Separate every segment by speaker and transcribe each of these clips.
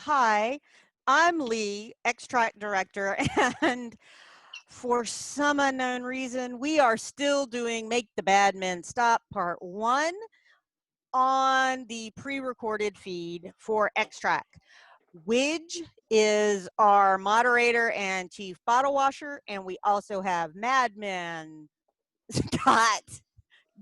Speaker 1: Hi, I'm Leigh, extract director, and for some unknown reason, we are still doing Make the Bad Men Stop Part 1 on the pre-recorded feed for extract. Widge is our moderator and chief bottle washer, and we also have Madman, Scott,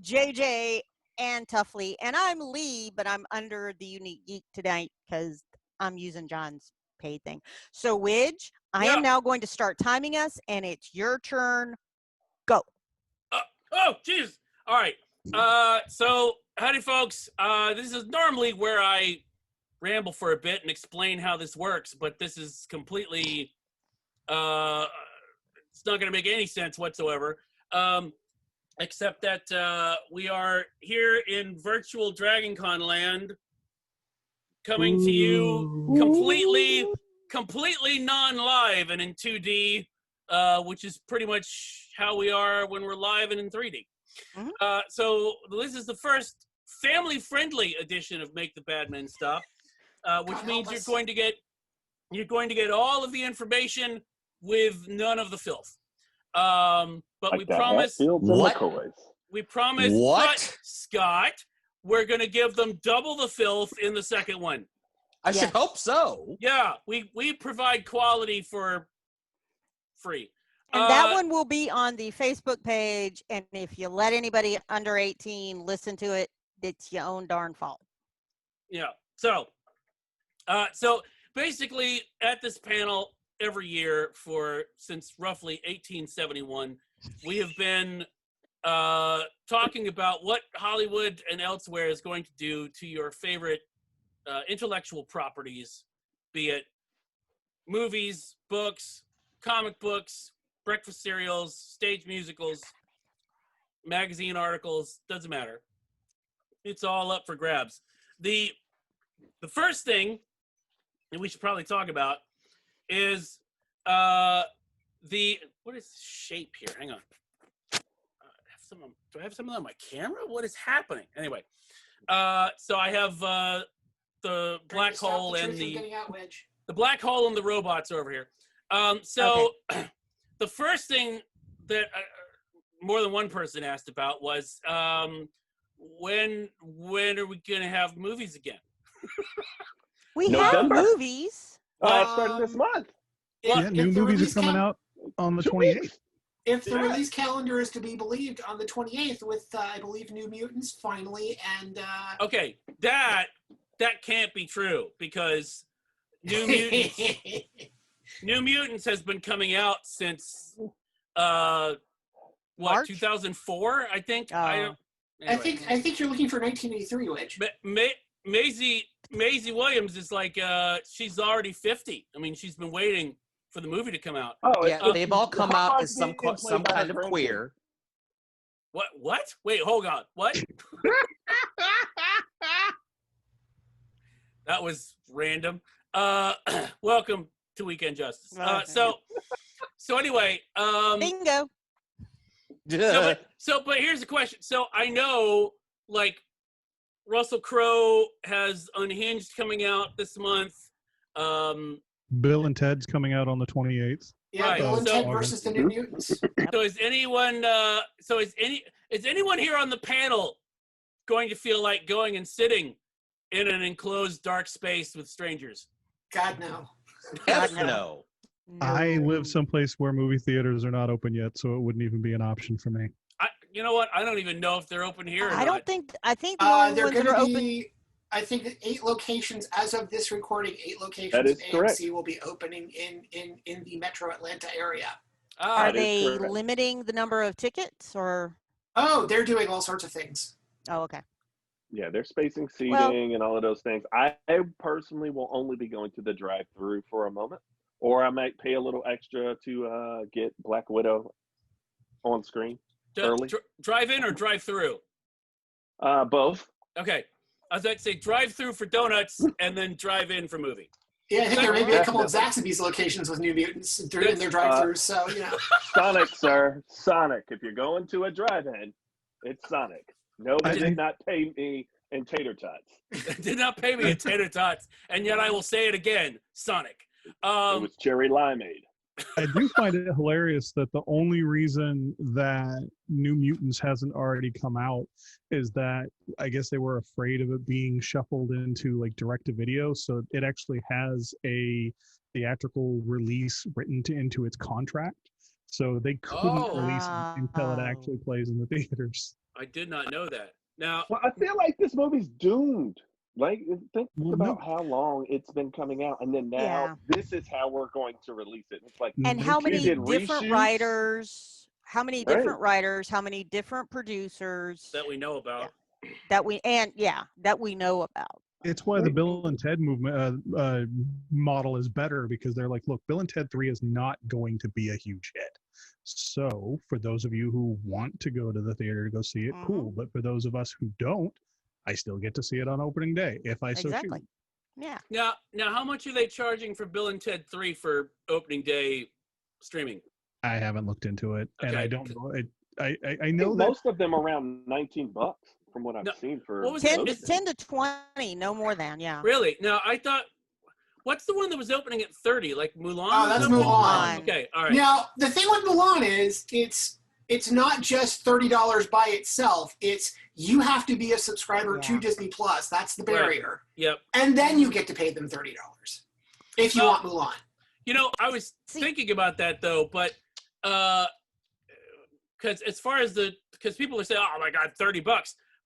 Speaker 1: JJ, and Tuffley. And I'm Leigh, but I'm under the Unique Geek tonight because I'm using John's paid thing. So, Widge, I am now going to start timing us, and it's your turn. Go.
Speaker 2: Oh, jeez. All right. So, howdy, folks. This is normally where I ramble for a bit and explain how this works, but this is completely, it's not going to make any sense whatsoever. Except that we are here in virtual DragonCon land, coming to you completely non-live and in 2D, which is pretty much how we are when we're live and in 3D. So this is the first family-friendly edition of Make the Bad Men Stop, which means you're going to get all of the information with none of the filth. But we promise what? Scott, we're going to give them double the filth in the second one.
Speaker 3: I should hope so.
Speaker 2: Yeah, we provide quality for free.
Speaker 1: And that one will be on the Facebook page, and if you let anybody under 18 listen to it, it's your own darn fault.
Speaker 2: Yeah. So basically at this panel every year since roughly 1871, we have been talking about what Hollywood and elsewhere is going to do to your favorite intellectual properties, be it movies, books, comic books, breakfast cereals, stage musicals, magazine articles, doesn't matter. It's all up for grabs. The first thing that we should probably talk about is what is shape here? Hang on. Do I have some of that on my camera? What is happening? Anyway, so I have the black hole and the black hole and the robots over here. So okay. The first thing that more than one person asked about was when are we going to have movies again?
Speaker 1: We have movies.
Speaker 4: Starting this month.
Speaker 5: New movies are coming out on the 28th.
Speaker 6: If the release calendar is to be believed, on the 28th with, I believe, New Mutants finally, and...
Speaker 2: Okay, that can't be true, because New Mutants has been coming out since,
Speaker 1: March?
Speaker 2: 2004, I think?
Speaker 1: Oh.
Speaker 2: Anyway.
Speaker 6: I think you're looking for 1983, Widge. Maisie Williams is like, she's already 50. I mean, she's been waiting for the movie to come out.
Speaker 3: Oh, yeah, they've all come out as some kind of queer.
Speaker 2: What? Wait, hold on. What? That was random. Welcome to Weekend Justice. So anyway,
Speaker 1: bingo.
Speaker 2: But here's the question. So I know, like, Russell Crowe has Unhinged coming out this month.
Speaker 5: Bill and Ted's coming out on the 28th.
Speaker 6: Yeah, right. Bill and Ted versus the New Mutants.
Speaker 2: So is anyone is anyone here on the panel going to feel like going and sitting in an enclosed dark space with strangers?
Speaker 6: God no.
Speaker 3: God no.
Speaker 5: I live someplace where movie theaters are not open yet, so it wouldn't even be an option for me.
Speaker 2: You know what? I don't even know if they're open here or
Speaker 1: I
Speaker 2: not.
Speaker 1: I think the only ones that are open.
Speaker 6: I think 8 locations, as of this recording, 8 locations
Speaker 4: of
Speaker 6: AMC will be opening in the Metro Atlanta area.
Speaker 1: Are they limiting the number of tickets, or?
Speaker 6: Oh, they're doing all sorts of things.
Speaker 1: Oh, okay.
Speaker 4: Yeah, they're spacing seating and all of those things. I personally will only be going to the drive-through for a moment, or I might pay a little extra to get Black Widow on screen early.
Speaker 2: Drive-in or drive-through?
Speaker 4: Both.
Speaker 2: Okay. I was about to say drive-through for donuts and then drive-in for movie.
Speaker 6: Yeah, I think there may be a couple of Zaxby's locations with New Mutants in their drive-thrus, so, you know.
Speaker 4: Sonic, sir. Sonic. If you're going to a drive-in, it's Sonic. Nobody did not pay me and tater tots.
Speaker 2: Did not pay me a tater tots, and yet I will say it again, Sonic.
Speaker 4: It was cherry limeade.
Speaker 5: I do find it hilarious that the only reason that New Mutants hasn't already come out is that I guess they were afraid of it being shuffled into like direct-to-video, so it actually has a theatrical release written into its contract. So they couldn't release it until it actually plays in the theaters.
Speaker 2: I did not know that. Now,
Speaker 4: well, I feel like this movie's doomed. Like, think about how long it's been coming out, and then now this is how we're going to release it. It's like,
Speaker 1: and how many different writers? How many different writers? How many different producers
Speaker 2: that we know about?
Speaker 1: Yeah. That we know about.
Speaker 5: It's why the Bill and Ted movement model is better, because they're like, look, Bill and Ted 3 is not going to be a huge hit. So for those of you who want to go to the theater to go see it, cool. But for those of us who don't, I still get to see it on opening day if I so choose.
Speaker 1: Yeah.
Speaker 2: Now, how much are they charging for Bill and Ted 3 for opening day streaming?
Speaker 5: I haven't looked into it, and I don't know. I
Speaker 4: know
Speaker 5: that
Speaker 4: most of them around $19 from what I've seen for.
Speaker 2: What was
Speaker 1: 10 to 20, no more than, yeah.
Speaker 2: Really? Now I thought, what's the one that was opening at 30? Like Mulan?
Speaker 7: Oh, that's Mulan.
Speaker 2: Okay, all right.
Speaker 7: Now the thing with Mulan is it's not just $30 by itself. It's you have to be a subscriber to Disney Plus. That's the barrier.
Speaker 2: Right. Yep.
Speaker 7: And then you get to pay them $30 if you want Mulan.
Speaker 2: You know, I was thinking about that though, but because as far as because people are saying, oh my God, $30,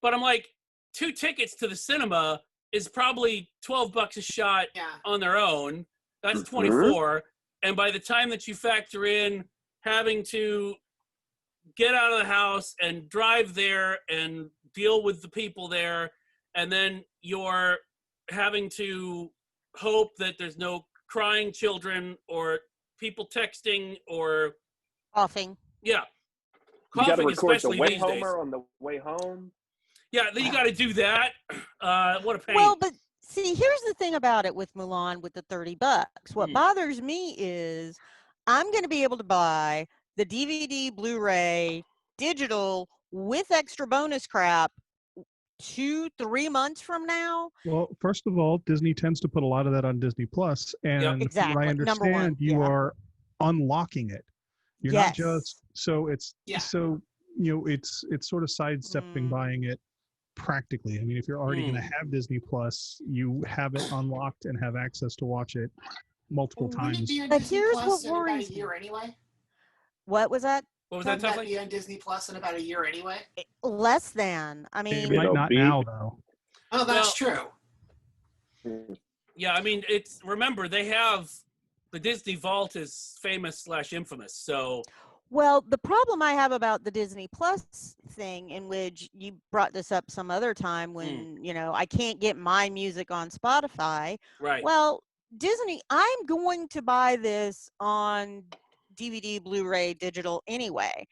Speaker 2: but I'm like, 2 tickets to the cinema is probably $12 a shot on their own. That's 24, and by the time that you factor in having to get out of the house and drive there and deal with the people there, and then you're having to hope that there's no crying children or people texting or
Speaker 1: coughing.
Speaker 2: Yeah,
Speaker 4: you got to record the
Speaker 2: especially
Speaker 4: way
Speaker 2: these
Speaker 4: homer
Speaker 2: days.
Speaker 4: on the way home.
Speaker 2: Yeah, then you got to do that. What a pain.
Speaker 1: Well, but see, here's the thing about it with Mulan with the $30. What bothers me is I'm going to be able to buy the DVD, Blu-ray, digital with extra bonus crap 2-3 months from now.
Speaker 5: Well, first of all, Disney tends to put a lot of that on Disney Plus, and
Speaker 1: exactly.
Speaker 5: I understand you are unlocking it. You're not just so it's so it's sort of sidestepping buying it practically. I mean, if you're already going to have Disney Plus, you have it unlocked and have access to watch it multiple times.
Speaker 1: But here's what worries me.
Speaker 7: Anyway?
Speaker 1: What was that?
Speaker 2: What was that?
Speaker 7: Wouldn't that be on Disney Plus in about a year anyway?
Speaker 1: Less than. I mean,
Speaker 5: it might not now though.
Speaker 7: Oh, that's true.
Speaker 2: Yeah, I mean, remember they have the Disney Vault is famous / infamous. So.
Speaker 1: Well, the problem I have about the Disney Plus thing, in which you brought this up some other time when, I can't get my music on Spotify.
Speaker 2: Right.
Speaker 1: Well, Disney, I'm going to buy this on DVD, Blu-ray, digital anyway.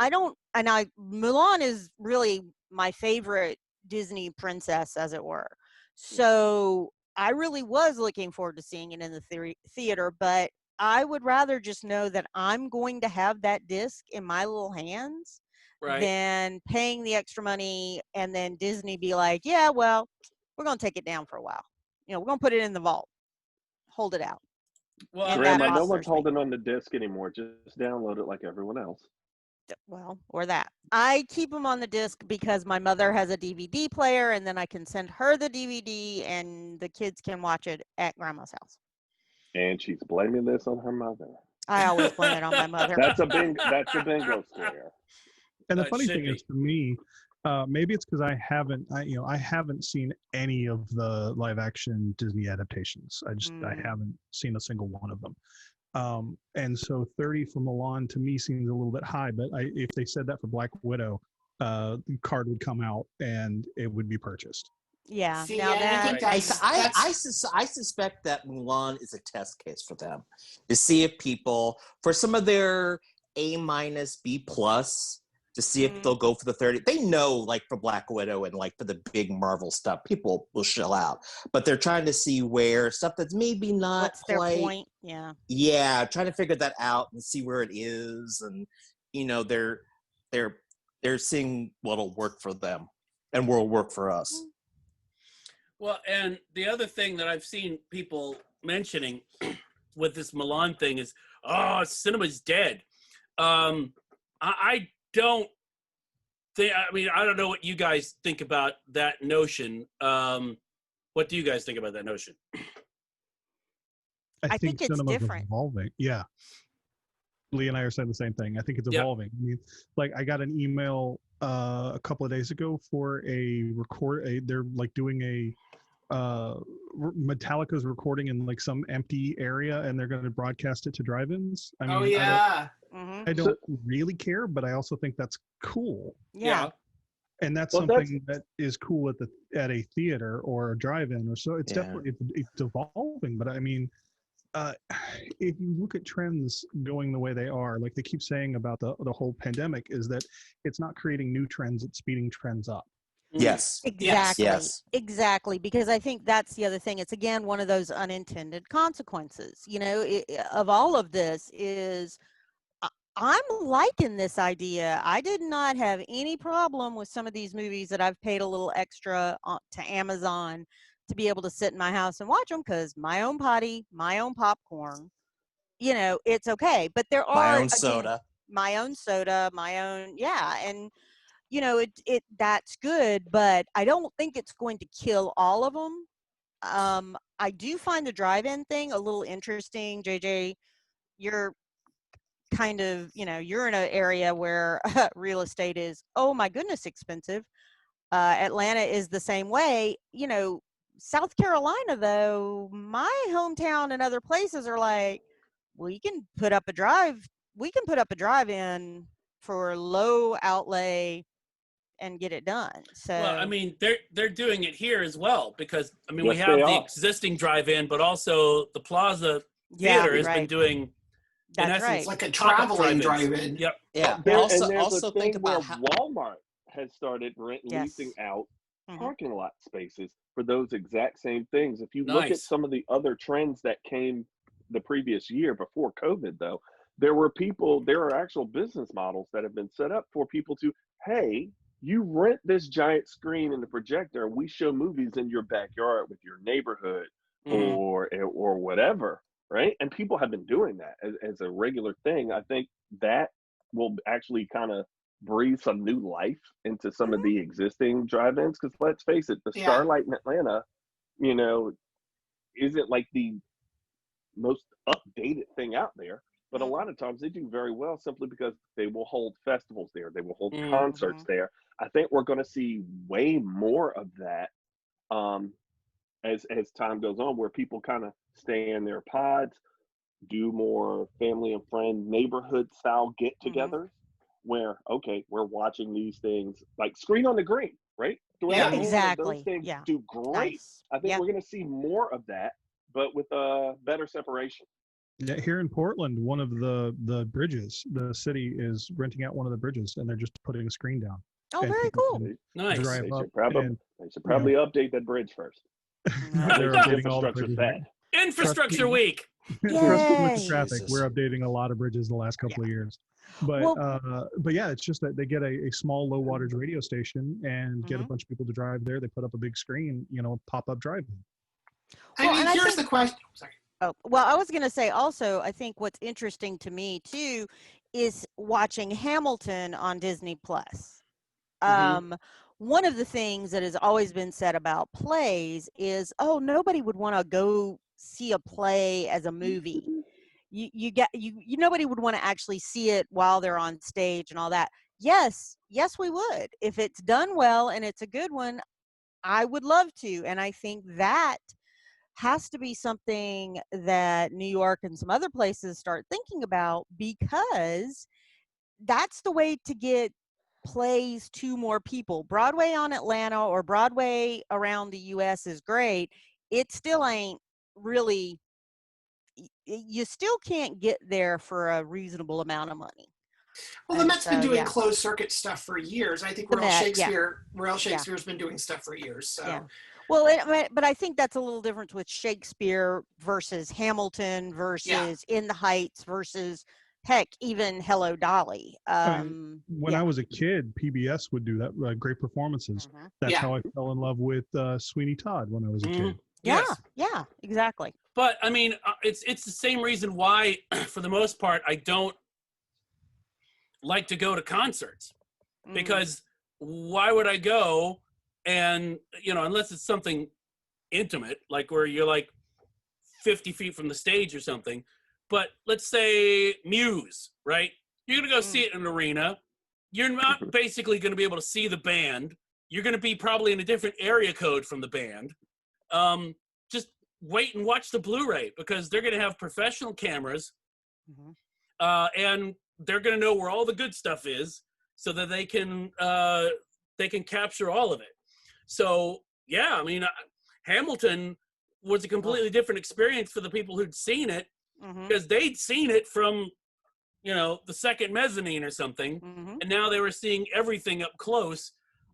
Speaker 1: Mulan is really my favorite Disney princess, as it were. So I really was looking forward to seeing it in the theater, but I would rather just know that I'm going to have that disc in my little hands than paying the extra money and then Disney be like, yeah, well, we're going to take it down for a while. We're going to put it in the vault. Hold it out.
Speaker 4: Well, Grandma, no one's holding on the disc anymore. Just download it like everyone else.
Speaker 1: Well, or that. I keep them on the disc because my mother has a DVD player, and then I can send her the DVD and the kids can watch it at Grandma's house.
Speaker 4: And she's blaming this on her mother.
Speaker 1: I always blame it on my mother.
Speaker 4: That's a bingo square.
Speaker 5: And the funny thing is, for me, maybe it's because I haven't seen any of the live action Disney adaptations. I haven't seen a single one of them. And so 30 for Milan to me seems a little bit high, but if they said that for Black Widow, the card would come out and it would be purchased.
Speaker 1: Yeah.
Speaker 7: See,
Speaker 1: now
Speaker 3: I suspect that Mulan is a test case for them to see if people, for some of their A-, B+, to see if they'll go for the 30. They know, like for Black Widow and like for the big Marvel stuff, people will shell out. But they're trying to see where stuff that's maybe not
Speaker 1: what's
Speaker 3: quite,
Speaker 1: their point? Yeah.
Speaker 3: Yeah, trying to figure that out and see where it is, and they're seeing what'll work for them and what'll work for us.
Speaker 2: Well, and the other thing that I've seen people mentioning with this Milan thing is, oh, cinema's dead. I don't think. I mean, I don't know what you guys think about that notion. What do you guys think about that notion?
Speaker 1: I think it's
Speaker 5: cinema's
Speaker 1: different.
Speaker 5: Evolving. Yeah. Leigh and I are saying the same thing. I think it's evolving. I mean, like I got an email a couple of days ago for they're like doing a Metallica's recording in like some empty area, and they're going to broadcast it to drive-ins. I mean, I don't really care, but I also think that's cool.
Speaker 1: Yeah.
Speaker 5: And that's something that is cool at a theater or a drive-in, or so. It's definitely it's evolving. But I mean, if you look at trends going the way they are, like they keep saying about the whole pandemic, is that it's not creating new trends; it's speeding trends up.
Speaker 3: Yes.
Speaker 1: Exactly.
Speaker 3: Yes.
Speaker 1: Exactly. Because I think that's the other thing. It's again one of those unintended consequences. You know, of all of this is. I'm liking this idea. I did not have any problem with some of these movies that I've paid a little extra to Amazon to be able to sit in my house and watch them, because my own potty, my own popcorn, you know, it's okay. But there are
Speaker 3: My own soda.
Speaker 1: My own soda, and you know, it that's good, but I don't think it's going to kill all of them. I do find the drive-in thing a little interesting. JJ, you're kind of, you know, you're in an area where real estate is, oh my goodness, expensive. Atlanta is the same way. You know, South Carolina, though, my hometown and other places are like, well, we can put up a drive-in for low outlay and get it done. So,
Speaker 2: well, I mean, they're doing it here as well, because I mean, we
Speaker 4: Yes,
Speaker 2: have
Speaker 4: they
Speaker 2: the
Speaker 4: are.
Speaker 2: existing drive-in, but also the Plaza Theater has been doing.
Speaker 1: That's right.
Speaker 7: It's like a traveling drive-in.
Speaker 2: Yep.
Speaker 3: Yeah.
Speaker 4: There's
Speaker 3: Also
Speaker 4: a thing
Speaker 3: think about
Speaker 4: where Walmart has started leasing out parking lot spaces for those exact same things. If you look at some of the other trends that came the previous year before COVID, though, there are actual business models that have been set up for people to, hey, you rent this giant screen and the projector, and we show movies in your backyard with your neighborhood or whatever. Right. And people have been doing that as a regular thing. I think that will actually kind of breathe some new life into some of the existing drive-ins. Because let's face it, the Starlight in Atlanta, you know, isn't like the most updated thing out there. But a lot of times they do very well simply because they will hold festivals there. They will hold concerts there. I think we're going to see way more of that as time goes on, where people kind of stay in their pods, do more family and friend neighborhood style get-togethers, where we're watching these things like Screen on the Green, right?
Speaker 1: Exactly.
Speaker 4: Those things do great.
Speaker 1: Nice.
Speaker 4: I think we're going to see more of that, but with a better separation.
Speaker 5: Yeah, here in Portland, one of the bridges, the city is renting out one of the bridges, and they're just putting a screen down.
Speaker 1: Oh, very cool.
Speaker 2: Nice.
Speaker 4: They should probably update that bridge first.
Speaker 5: They're updating all the bridges.
Speaker 2: Infrastructure Week.
Speaker 5: With traffic, we're updating a lot of bridges the last couple of years. But yeah, it's just that they get a small low wattage radio station and get a bunch of people to drive there. They put up a big screen, you know, pop up drive-in.
Speaker 7: I mean, here's the question. Sorry.
Speaker 1: Oh, well, I was going to say also, I think what's interesting to me too is watching Hamilton on Disney Plus. One of the things that has always been said about plays is, oh, nobody would want to go see a play as a movie. Nobody would want to actually see it while they're on stage and all that. Yes, we would. If it's done well and it's a good one, I would love to. And I think that has to be something that New York and some other places start thinking about, because that's the way to get plays to more people. Broadway on Atlanta or Broadway around the US is great. It still ain't really, you still can't get there for a reasonable amount of money.
Speaker 7: Well, the Met's been doing closed circuit stuff for years. I think Royal Shakespeare's been doing stuff for years. So.
Speaker 1: Yeah. Well, but I think that's a little different with Shakespeare versus Hamilton versus In the Heights versus Heck, even Hello Dolly.
Speaker 5: When I was a kid, PBS would do that. Great performances.
Speaker 1: Mhm.
Speaker 5: That's
Speaker 7: Yeah.
Speaker 5: how I fell in love with Sweeney Todd when I was a kid.
Speaker 1: Yeah,
Speaker 2: Yes.
Speaker 1: yeah, exactly.
Speaker 2: But I mean, it's the same reason why, for the most part, I don't like to go to concerts,
Speaker 1: Mhm.
Speaker 2: because why would I go? And unless it's something intimate, like where you're like 50 feet from the stage or something. But let's say Muse, right? You're gonna go see it in an arena. You're not basically gonna be able to see the band. You're gonna be probably in a different area code from the band. Just wait and watch the Blu-ray, because they're gonna have professional cameras,
Speaker 1: Mhm.
Speaker 2: and they're gonna know where all the good stuff is, so that they can capture all of it. So yeah, I mean, Hamilton was a completely different experience for the people who'd seen it,
Speaker 1: Mhm.
Speaker 2: because they'd seen it from the second mezzanine or something,
Speaker 1: Mhm.
Speaker 2: and now they were seeing everything up close.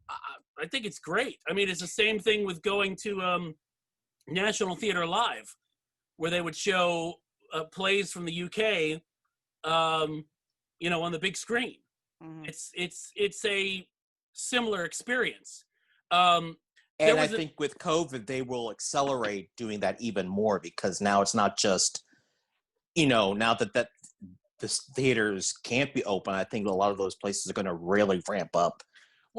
Speaker 2: I think it's great. I mean, it's the same thing with going to National Theatre Live, where they would show plays from the UK, on the big screen.
Speaker 1: Mhm.
Speaker 2: It's a similar experience.
Speaker 3: And I think with COVID, they will accelerate doing that even more, because now it's not just, now that the theaters can't be open, I think a lot of those places are going to really ramp up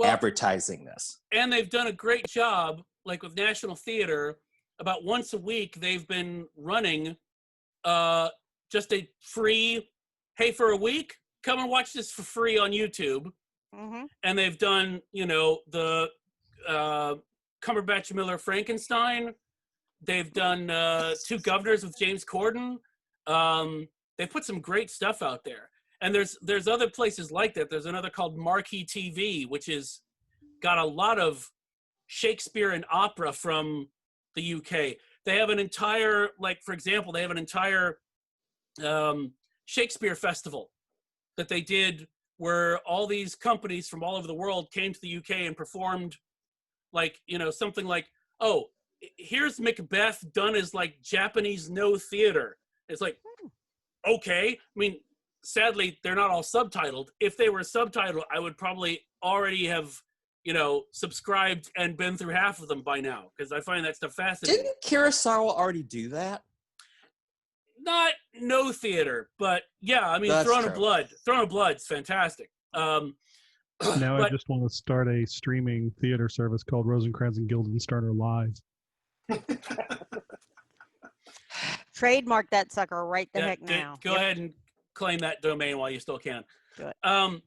Speaker 3: advertising this.
Speaker 2: And they've done a great job, like with National Theatre. About once a week, they've been running just a free, hey, for a week, come and watch this for free on YouTube.
Speaker 1: Mhm.
Speaker 2: And they've done, the Cumberbatch Miller Frankenstein. They've done Two Governors with James Corden. They've put some great stuff out there. And there's other places like that. There's another called Marquee TV, which is got a lot of Shakespeare and opera from the UK. They have an entire, like, for example, they have an entire Shakespeare festival that they did, where all these companies from all over the world came to the UK and performed, like, something like, oh, here's Macbeth done as like Japanese no theater. It's like, okay. I mean, sadly, they're not all subtitled. If they were subtitled, I would probably already have, subscribed and been through half of them by now, because I find that stuff fascinating.
Speaker 3: Didn't Kurosawa already do that?
Speaker 2: Not no theater, but yeah, I mean,
Speaker 3: That's
Speaker 2: Throne
Speaker 3: true.
Speaker 2: of Blood. Throne of Blood's fantastic.
Speaker 5: Now
Speaker 2: but
Speaker 5: I just want to start a streaming theater service called Rosencrantz and Guildenstern Live.
Speaker 1: Trademark that sucker right the
Speaker 2: yeah,
Speaker 1: heck now.
Speaker 2: go ahead and claim that domain while you still can.
Speaker 1: Do it.
Speaker 2: Though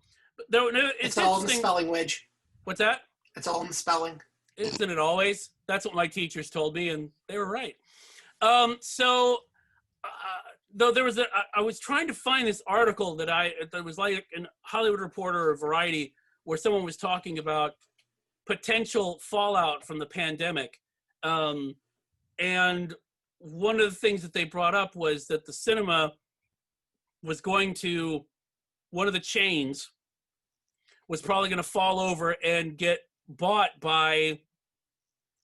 Speaker 2: it's
Speaker 7: all in the
Speaker 2: interesting.
Speaker 7: spelling, Widge.
Speaker 2: What's that?
Speaker 7: It's all in the spelling.
Speaker 2: Isn't it always? That's what my teachers told me, and they were right. Though there was I was trying to find this article that was like in Hollywood Reporter or Variety, where someone was talking about potential fallout from the pandemic, and one of the things that they brought up was that the cinema was going to, one of the chains was probably going to fall over and get bought by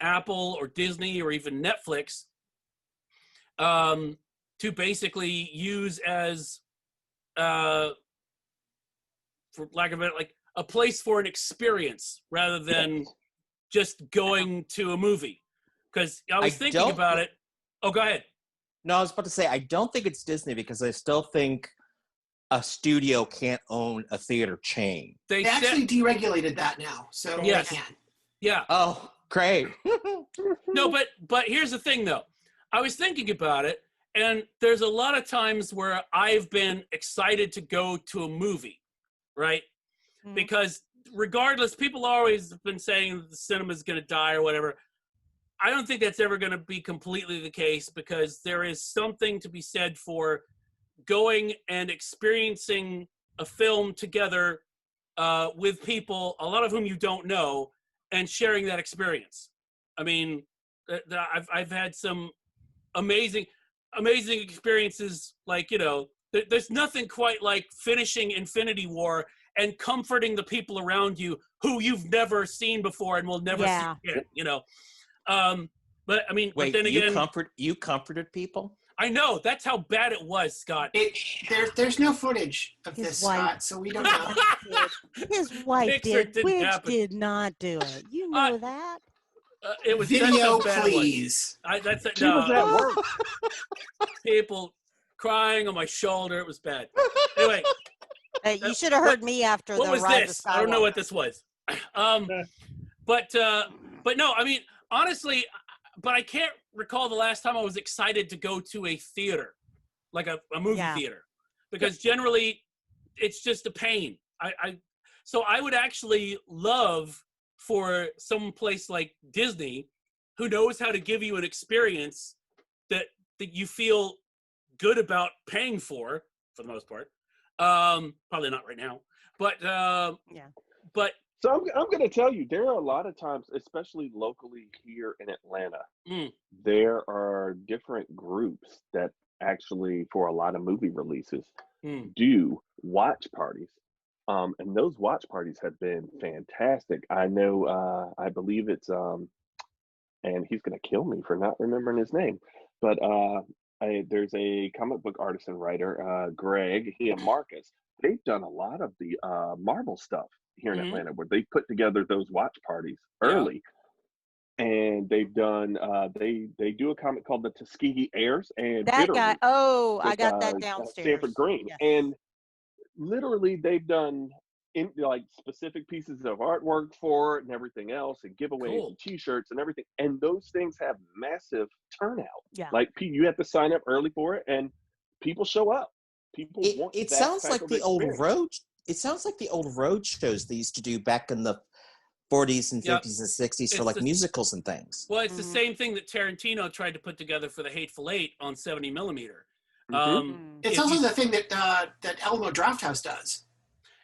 Speaker 2: Apple or Disney or even Netflix, to basically use as, for lack of it, like a place for an experience rather than just going to a movie. Because I was thinking about it. Oh, go ahead.
Speaker 3: No, I was about to say, I don't think it's Disney, because I still think a studio can't own a theater chain.
Speaker 7: They actually deregulated that now, so
Speaker 2: Yes.
Speaker 7: they can.
Speaker 2: Yeah.
Speaker 3: Oh, great.
Speaker 2: No, but here's the thing, though. I was thinking about it, and there's a lot of times where I've been excited to go to a movie, right?
Speaker 1: Mhm.
Speaker 2: Because regardless, people always have been saying the cinema's going to die or whatever. I don't think that's ever going to be completely the case, because there is something to be said for going and experiencing a film together with people, a lot of whom you don't know, and sharing that experience. I mean, I've had some amazing experiences, like, there's nothing quite like finishing Infinity War and comforting the people around you who you've never seen before and will never see again, But I mean,
Speaker 3: wait,
Speaker 2: but then again,
Speaker 3: you comforted people?
Speaker 2: I know. That's how bad it was, Scott.
Speaker 7: There's no footage of
Speaker 1: His
Speaker 7: this,
Speaker 1: wife.
Speaker 7: Scott, so we don't know.
Speaker 1: His wife
Speaker 2: Picture
Speaker 1: did.
Speaker 2: didn't
Speaker 1: Widge
Speaker 2: happen.
Speaker 1: did not do it. You know that.
Speaker 2: It was that's
Speaker 7: Video,
Speaker 2: how bad it was.
Speaker 7: please.
Speaker 2: That's
Speaker 4: She was at work.
Speaker 2: People crying on my shoulder. It was bad. Anyway,
Speaker 1: You should have heard me after
Speaker 2: what
Speaker 1: the
Speaker 2: was
Speaker 1: Rise
Speaker 2: this?
Speaker 1: of Skywalker.
Speaker 2: I don't know what this was. But no, I mean, honestly, but I can't recall the last time I was excited to go to a theater, like a movie theater, because generally it's just a pain. So I would actually love for some place like Disney, who knows how to give you an experience that you feel good about paying for the most part. Probably not right now, but but
Speaker 4: So I'm going to tell you, there are a lot of times, especially locally here in Atlanta, there are different groups that actually, for a lot of movie releases, do watch parties. And those watch parties have been fantastic. I know, I believe it's, and he's going to kill me for not remembering his name, but there's a comic book artist and writer, Greg, he and Marcus. They've done a lot of the Marvel stuff here in Atlanta, where they put together those watch parties early. And they've done, they do a comic called the Tuskegee Heirs and
Speaker 1: That guy.
Speaker 4: Bitterroot
Speaker 1: Oh, I
Speaker 4: with,
Speaker 1: got that downstairs.
Speaker 4: Stanford Green.
Speaker 1: Yes.
Speaker 4: And literally they've done like specific pieces of artwork for it and everything else, and giveaways and t-shirts and everything. And those things have massive turnout.
Speaker 1: Yeah.
Speaker 4: Like you have to sign up early for it, and people show up. People want
Speaker 3: It
Speaker 4: that
Speaker 3: sounds
Speaker 4: type
Speaker 3: like
Speaker 4: of
Speaker 3: the old
Speaker 4: experience.
Speaker 3: road. It sounds like the old road shows they used to do back in the 40s and 50s and 60s for like musicals and things.
Speaker 2: Well, it's the same thing that Tarantino tried to put together for the Hateful Eight on 70 millimeter.
Speaker 7: It's also the thing that that Alamo Drafthouse does.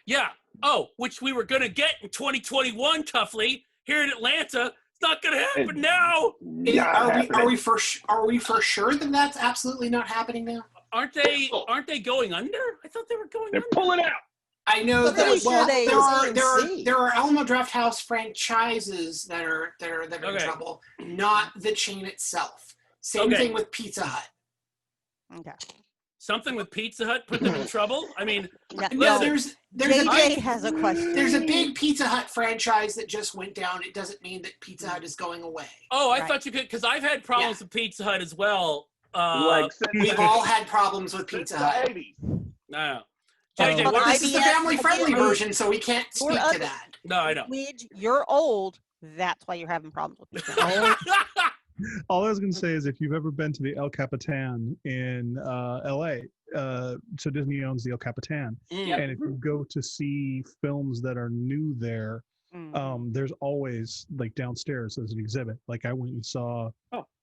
Speaker 2: Yeah. Oh, which we were going to get in 2021, Tuffley, here in Atlanta. It's not going to happen now.
Speaker 7: Are we for sure that that's absolutely not happening now?
Speaker 2: Aren't they going under? I thought they were going
Speaker 4: They're
Speaker 2: under.
Speaker 4: pulling out.
Speaker 7: I know
Speaker 1: I'm pretty sure they-
Speaker 7: there are Alamo Drafthouse franchises that are in trouble, not the chain itself. Same thing with Pizza Hut.
Speaker 1: Okay.
Speaker 2: Something with Pizza Hut put them in trouble? I mean,
Speaker 7: No, there's
Speaker 1: JJ has a question.
Speaker 7: There's a big Pizza Hut franchise that just went down. It doesn't mean that Pizza Hut is going away.
Speaker 2: Oh, I thought you could, because I've had problems with Pizza Hut as well.
Speaker 7: We've all had problems with Pizza Hut.
Speaker 2: No.
Speaker 7: JJ, this is the family-friendly version, so we can't speak to that.
Speaker 2: No, I don't.
Speaker 1: You're old. That's why you're having problems with Pizza Hut.
Speaker 5: All I was going to say is if you've ever been to the El Capitan in LA, so Disney owns the El Capitan, and if you go to see films that are new there, there's always like downstairs as an exhibit. Like I went and saw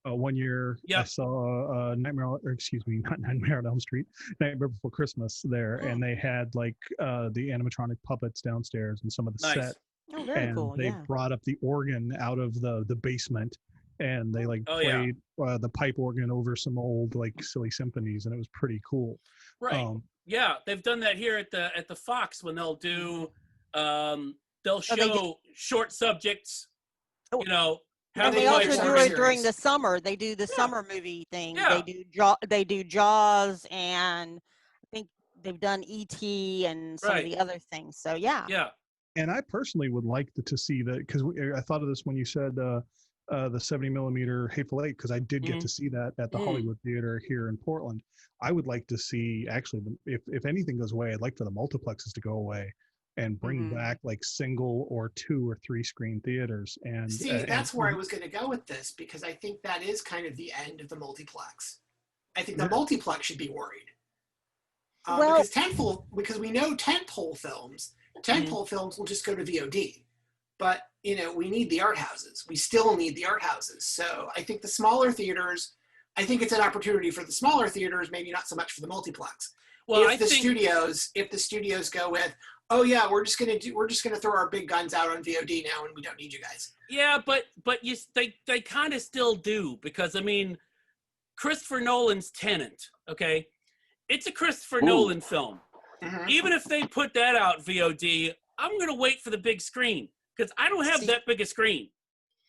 Speaker 5: 1 year, I saw Nightmare on Elm Street, Nightmare Before Christmas there, and they had like the animatronic puppets downstairs and some of the set.
Speaker 1: Oh, very cool.
Speaker 5: They brought up the organ out of the basement. And they like played the pipe organ over some old like silly symphonies, and it was pretty cool.
Speaker 2: Right. They've done that here at the Fox when they'll do they'll show short subjects. You know,
Speaker 1: and they also do it during the summer. They do the summer movie thing.
Speaker 2: Yeah.
Speaker 1: They do Jaws, and I think they've done E.T. and some of the other things. So yeah.
Speaker 5: And I personally would like to see that, because I thought of this when you said the 70 millimeter Hateful Eight, because I did get to see that at the Hollywood Theater here in Portland. I would like to see, actually, if anything goes away, I'd like for the multiplexes to go away and bring back like single or 2 or 3 screen theaters. And
Speaker 7: see, that's where I was going to go with this, because I think that is kind of the end of the multiplex. I think the multiplex should be worried. Because we know tentpole films will just go to VOD. But, you know, we need the art houses. We still need the art houses. So I think the smaller theaters, I think it's an opportunity for the smaller theaters, maybe not so much for the multiplex. Well, if the studios go with, oh yeah, we're just gonna throw our big guns out on VOD now, and we don't need you guys.
Speaker 2: Yeah, but they kind of still do, because I mean, Christopher Nolan's Tenet, okay, it's a Christopher Nolan film. Even if they put that out VOD, I'm gonna wait for the big screen. Because I don't have that big a screen.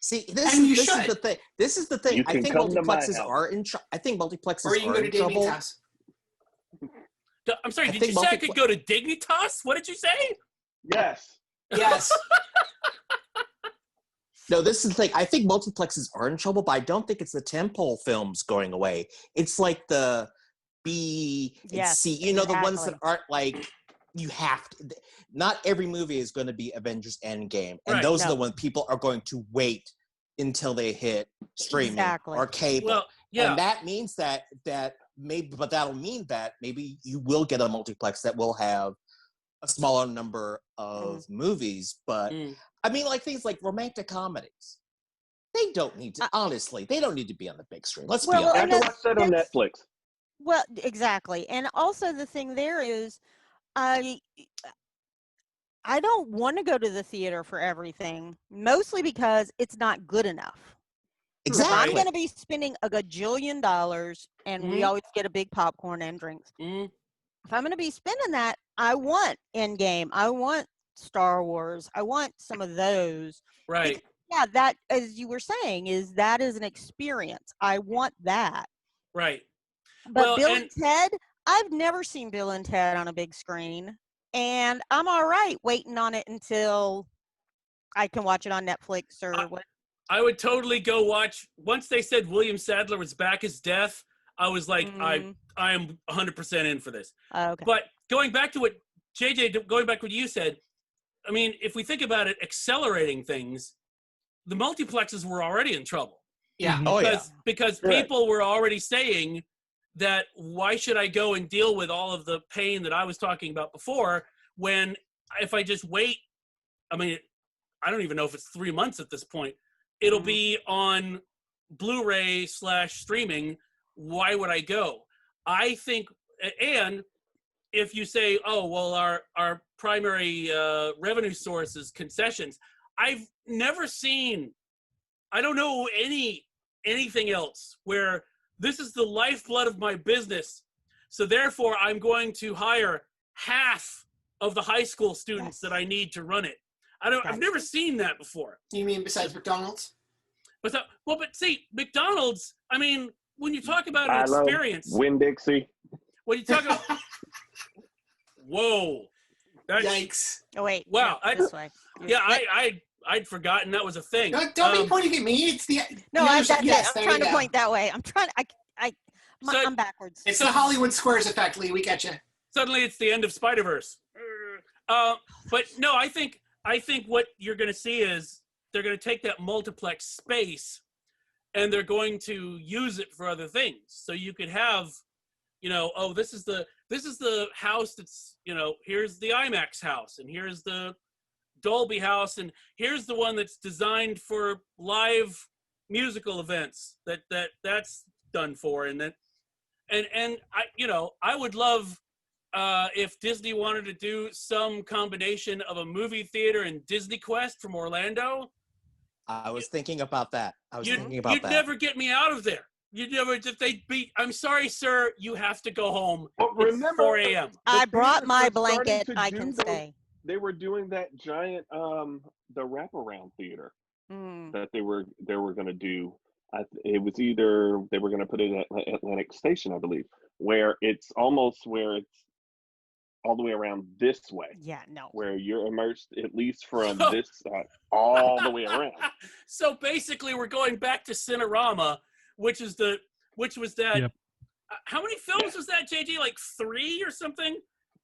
Speaker 3: See,
Speaker 7: And
Speaker 3: this
Speaker 7: you
Speaker 3: is
Speaker 7: should.
Speaker 3: the thing. This is the thing.
Speaker 4: You
Speaker 3: I
Speaker 4: can
Speaker 3: think
Speaker 4: come to my
Speaker 3: multiplexes
Speaker 4: house.
Speaker 3: are in. I think multiplexes
Speaker 7: Or you can
Speaker 3: are
Speaker 7: go to
Speaker 3: in
Speaker 7: Damien's
Speaker 3: trouble.
Speaker 7: house.
Speaker 2: I'm sorry,
Speaker 3: I
Speaker 2: did
Speaker 3: think
Speaker 2: you say I could go to Dignitas? What did you say?
Speaker 4: Yes.
Speaker 7: Yes.
Speaker 3: No, this is the thing. I think multiplexes are in trouble, but I don't think it's the tentpole films going away. It's like the B and
Speaker 1: Yes,
Speaker 3: C. You know, the ones that
Speaker 1: exactly.
Speaker 3: aren't like you have to. Not every movie is going to be Avengers Endgame, and
Speaker 2: Right.
Speaker 3: those are
Speaker 1: No.
Speaker 3: the ones people are going to wait until they hit streaming
Speaker 1: Exactly.
Speaker 3: or cable.
Speaker 2: Well, yeah.
Speaker 3: And that means that maybe, but that'll mean that maybe you will get a multiplex that will have a smaller number of movies. But I mean, like things like romantic comedies, they don't need to. Honestly, they don't need to be on the big screen. Let's be
Speaker 1: Well,
Speaker 4: I
Speaker 3: honest.
Speaker 4: have to watch that on Netflix.
Speaker 1: Well, exactly. And also the thing there is, I don't want to go to the theater for everything, mostly because it's not good enough. If I'm
Speaker 3: Exactly.
Speaker 1: going to be spending a gajillion dollars, and we always get a big popcorn and drinks. If I'm going to be spending that, I want Endgame. I want Star Wars. I want some of those.
Speaker 2: Right.
Speaker 1: Because, yeah, that, as you were saying, that is an experience. I want that.
Speaker 2: Right.
Speaker 1: But
Speaker 2: Well,
Speaker 1: Bill
Speaker 2: and-
Speaker 1: and Ted, I've never seen Bill and Ted on a big screen. And I'm all right waiting on it until I can watch it on Netflix or what.
Speaker 2: I would totally go watch. Once they said William Sadler was back as Death, I was like, I am 100% in for this.
Speaker 1: Okay.
Speaker 2: But going back to what JJ, going back to what you said, I mean, if we think about it, accelerating things, the multiplexes were already in trouble.
Speaker 7: Yeah.
Speaker 3: Oh yeah.
Speaker 2: Because
Speaker 4: Correct.
Speaker 2: people were already saying that why should I go and deal with all of the pain that I was talking about before when if I just wait, I mean, I don't even know if it's 3 months at this point. It'll be on Blu-ray / streaming. Why would I go? I think, and if you say, oh, well, our primary revenue source is concessions, I've never seen, I don't know anything else where this is the lifeblood of my business. So therefore, I'm going to hire half of the high school students that I need to run it. I've never seen that before.
Speaker 7: You mean besides McDonald's?
Speaker 2: But see, McDonald's, I mean, when you talk about an
Speaker 4: I love
Speaker 2: experience,
Speaker 4: Winn-Dixie.
Speaker 2: when you talk about, whoa.
Speaker 7: Yikes.
Speaker 1: Oh, wait.
Speaker 2: Wow,
Speaker 1: no, this way.
Speaker 2: Yeah, I'd forgotten that was a thing.
Speaker 7: Don't be pointing at me. It's the
Speaker 1: No,
Speaker 7: the
Speaker 1: I'm
Speaker 7: other side. Yes, there
Speaker 1: trying
Speaker 7: you
Speaker 1: to
Speaker 7: go.
Speaker 1: point that way. I'm trying. I'm backwards.
Speaker 7: It's the Hollywood Squares effect, Lee. We get you.
Speaker 2: Suddenly it's the end of Spider-Verse. But no, I think what you're going to see is they're going to take that multiplex space and they're going to use it for other things. So you could have, oh, this is the house that's, here's the IMAX house and here's the Dolby house and here's the one that's designed for live musical events that's done for. And I would love if Disney wanted to do some combination of a movie theater and Disney Quest from Orlando.
Speaker 3: I was thinking about that.
Speaker 2: You'd never get me out of there. You'd never, if they beat, I'm sorry, sir, you have to go home.
Speaker 4: But
Speaker 2: It's
Speaker 4: remember,
Speaker 2: 4 a.m.
Speaker 1: I brought
Speaker 4: theaters
Speaker 1: my
Speaker 4: were starting
Speaker 1: blanket,
Speaker 4: to
Speaker 1: I
Speaker 4: do
Speaker 1: can
Speaker 4: those-
Speaker 1: say.
Speaker 4: They were doing that giant, the wraparound theater that they were going to do. It was either they were going to put it at Atlantic Station, I believe, where it's almost where it's all the way around this way.
Speaker 1: Yeah, no.
Speaker 4: Where you're immersed at least from this side all the way around.
Speaker 2: So basically, we're going back to Cinerama, which was that.
Speaker 5: Yep.
Speaker 2: How many films was that, JJ? Like 3 or something?